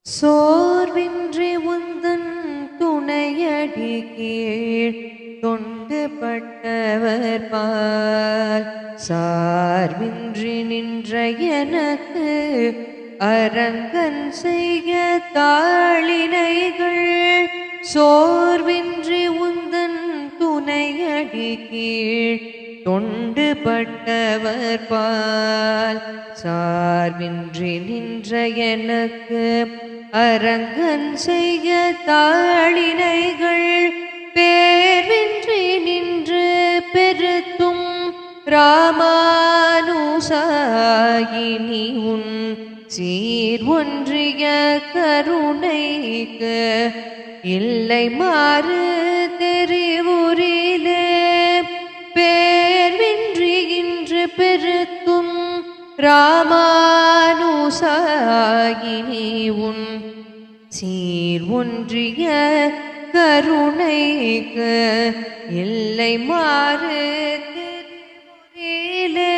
சோர்வின்றி உந்தன் துணையடி கீழ் தொண்டுபட்டவர் பால் சார்வின்றி நின்ற எனக்கு அரங்கன் செய்ய தாளினைகள் சோர்வின்றி உந்தன் துணையடி கீழ் தொண்டுபட்டவர் பால் சார்வின்றி நின்ற எனக்கு அரங்கன் செய்ய தாளினைகள் பேர்வின்றி நின்று பெருத்தும் ராமானுசாயினி உன் சீர் ஒன்றிய கருணைக்கு இல்லை மாறு தெரிவுரிலே பேர்வின்றி இன்று பெருத்தும் ராமானுசாயினி உன் சீர் ஒன்றிய கருணைக்கு இல்லை மாறு தெரிவுரிலே